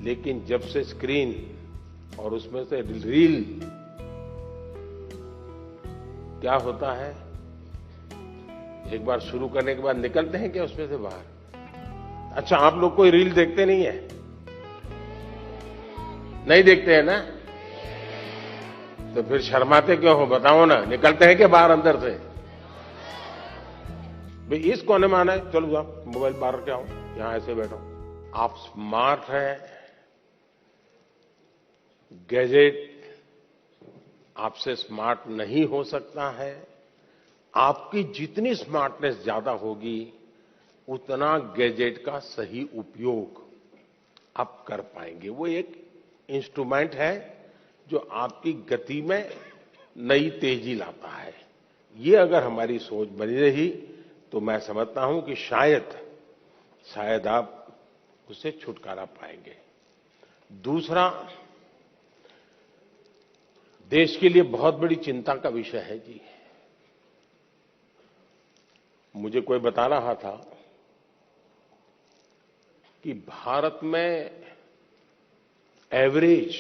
लेकिन जब से स्क्रीन और उसमें से रील, क्या होता है, एक बार शुरू करने के बाद निकलते हैं क्या उसमें से बाहर? अच्छा, आप लोग कोई रील देखते नहीं है? नहीं देखते हैं ना? तो फिर शर्माते क्यों हो, बताओ ना। निकलते हैं क्या बाहर अंदर से? भाई इस कोने में आना है, चलो जाओ, मोबाइल बाहर रख के आओ, यहां ऐसे बैठो। आप स्मार्ट हैं, गैजेट आपसे स्मार्ट नहीं हो सकता है। आपकी जितनी स्मार्टनेस ज्यादा होगी, उतना गैजेट का सही उपयोग आप कर पाएंगे। वो एक इंस्ट्रूमेंट है जो आपकी गति में नई तेजी लाता है। ये अगर हमारी सोच बनी रही तो मैं समझता हूं कि शायद आप उससे छुटकारा पाएंगे। दूसरा, देश के लिए बहुत बड़ी चिंता का विषय है जी। मुझे कोई बता रहा था कि भारत में एवरेज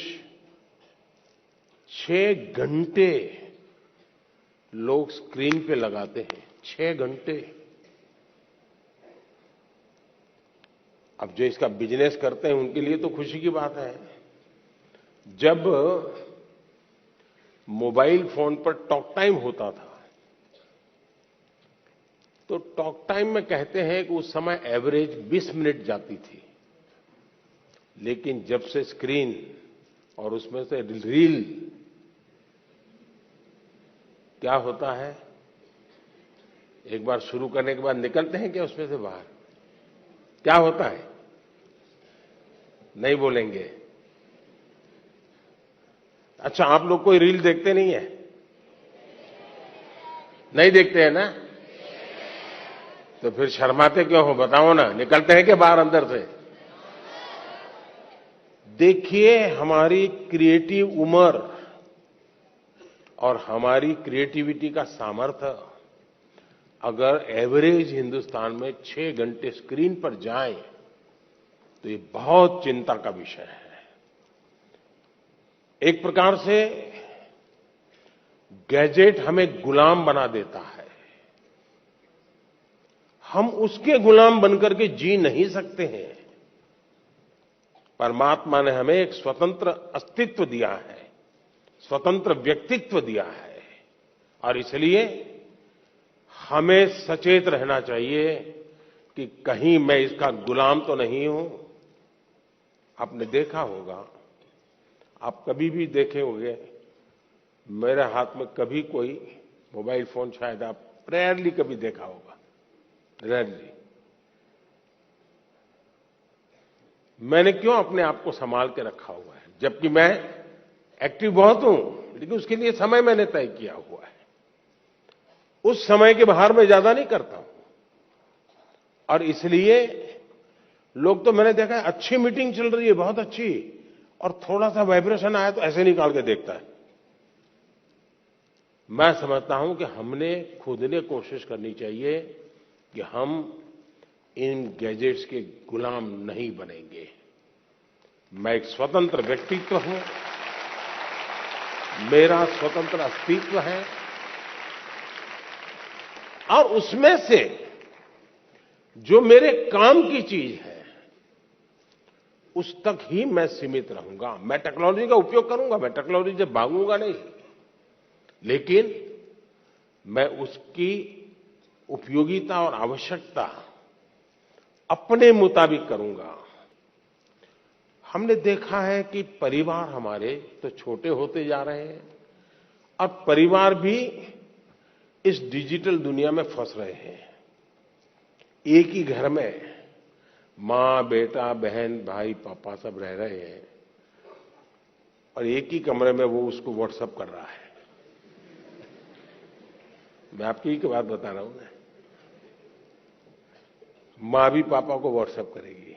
6 घंटे लोग स्क्रीन पे लगाते हैं। 6 घंटे। अब जो इसका बिजनेस करते हैं उनके लिए तो खुशी की बात है। जब मोबाइल फोन पर टॉक टाइम होता था तो टॉक टाइम में कहते हैं कि उस समय एवरेज 20 मिनट जाती थी, लेकिन जब से स्क्रीन और उसमें से रील, क्या होता है, एक बार शुरू करने के बाद निकलते हैं क्या उसमें से बाहर? क्या होता है? नहीं बोलेंगे। अच्छा, आप लोग कोई रील देखते नहीं है? नहीं देखते हैं ना? तो फिर शर्माते क्यों हो, बताओ ना। निकलते हैं क्या बाहर अंदर से? देखिए, हमारी क्रिएटिव उम्र और हमारी क्रिएटिविटी का सामर्थ्य अगर एवरेज हिंदुस्तान में 6 घंटे स्क्रीन पर जाए तो ये बहुत चिंता का विषय है। एक प्रकार से गैजेट हमें गुलाम बना देता है। हम उसके गुलाम बनकर के जी नहीं सकते हैं। परमात्मा ने हमें एक स्वतंत्र अस्तित्व दिया है, स्वतंत्र व्यक्तित्व दिया है, और इसलिए हमें सचेत रहना चाहिए कि कहीं मैं इसका गुलाम तो नहीं हूं। आपने देखा होगा, आप कभी भी देखे होंगे, मेरे हाथ में कभी कोई मोबाइल फोन शायद आप रेयरली कभी देखा होगा, रेयरली। मैंने क्यों अपने आप को संभाल के रखा हुआ है, जबकि मैं एक्टिव बहुत हूं, लेकिन उसके लिए समय मैंने तय किया हुआ है। उस समय के बाहर मैं ज्यादा नहीं करता हूं, और इसलिए लोग तो मैंने देखा है, अच्छी मीटिंग चल रही है, बहुत अच्छी, और थोड़ा सा वाइब्रेशन आया तो ऐसे निकाल के देखता है। मैं समझता हूं कि हमने खुद ने कोशिश करनी चाहिए कि हम इन गैजेट्स के गुलाम नहीं बनेंगे। मैं एक स्वतंत्र व्यक्तित्व हूं, मेरा स्वतंत्र अस्तित्व है, और उसमें से जो मेरे काम की चीज है उस तक ही मैं सीमित रहूंगा। मैं टेक्नोलॉजी का उपयोग करूंगा, मैं टेक्नोलॉजी से भागूंगा नहीं, लेकिन मैं उसकी उपयोगिता और आवश्यकता अपने मुताबिक करूंगा। हमने देखा है कि परिवार हमारे तो छोटे होते जा रहे हैं, और परिवार भी इस डिजिटल दुनिया में फंस रहे हैं। एक ही घर में मां, बेटा, बहन, भाई, पापा सब रह रहे हैं, और एक ही कमरे में वो उसको व्हाट्सएप कर रहा है। मैं आपकी एक बात बता रहा हूं ना, मां भी पापा को व्हाट्सएप करेगी।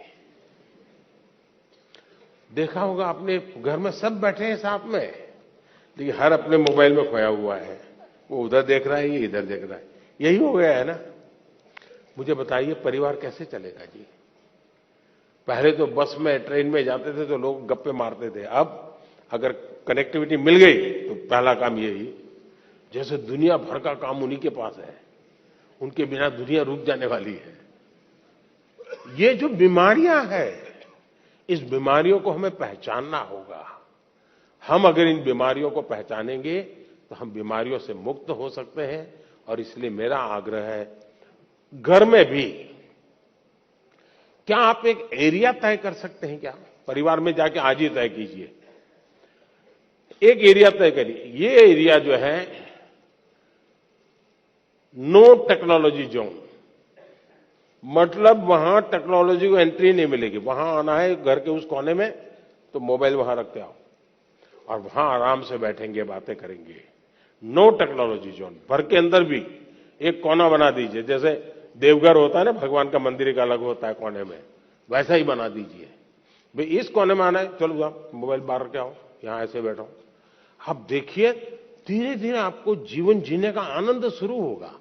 देखा होगा आपने, घर में सब बैठे हैं साथ में, लेकिन हर अपने मोबाइल में खोया हुआ है। वो उधर देख रहा है, ये इधर देख रहा है। यही हो गया है ना। मुझे बताइए, परिवार कैसे चलेगा जी? पहले तो बस में ट्रेन में जाते थे तो लोग गप्पे मारते थे, अब अगर कनेक्टिविटी मिल गई तो पहला काम यही, जैसे दुनिया भर का काम उन्हीं के पास है, उनके बिना दुनिया रुक जाने वाली है। ये जो बीमारियां हैं, इस बीमारियों को हमें पहचानना होगा। हम अगर इन बीमारियों को पहचानेंगे तो हम बीमारियों से मुक्त हो सकते हैं। और इसलिए मेरा आग्रह है, घर में भी क्या आप एक एरिया तय कर सकते हैं क्या? परिवार में जाके आज ही तय कीजिए, एक एरिया तय करिए। ये एरिया जो है नो टेक्नोलॉजी जोन, मतलब वहां टेक्नोलॉजी को एंट्री नहीं मिलेगी। वहां आना है घर के उस कोने में तो मोबाइल वहां रखते आओ और वहां आराम से बैठेंगे, बातें करेंगे। No technology zone. घर के अंदर भी एक कोना बना दीजिए, जैसे देवघर होता है ना, भगवान का मंदिर एक अलग होता है कोने में, वैसा ही बना दीजिए। भाई इस कोने में आना है, चलो जाओ मोबाइल बाहर रख के आओ, यहां ऐसे बैठो। अब देखिए धीरे धीरे आपको जीवन जीने का आनंद शुरू होगा।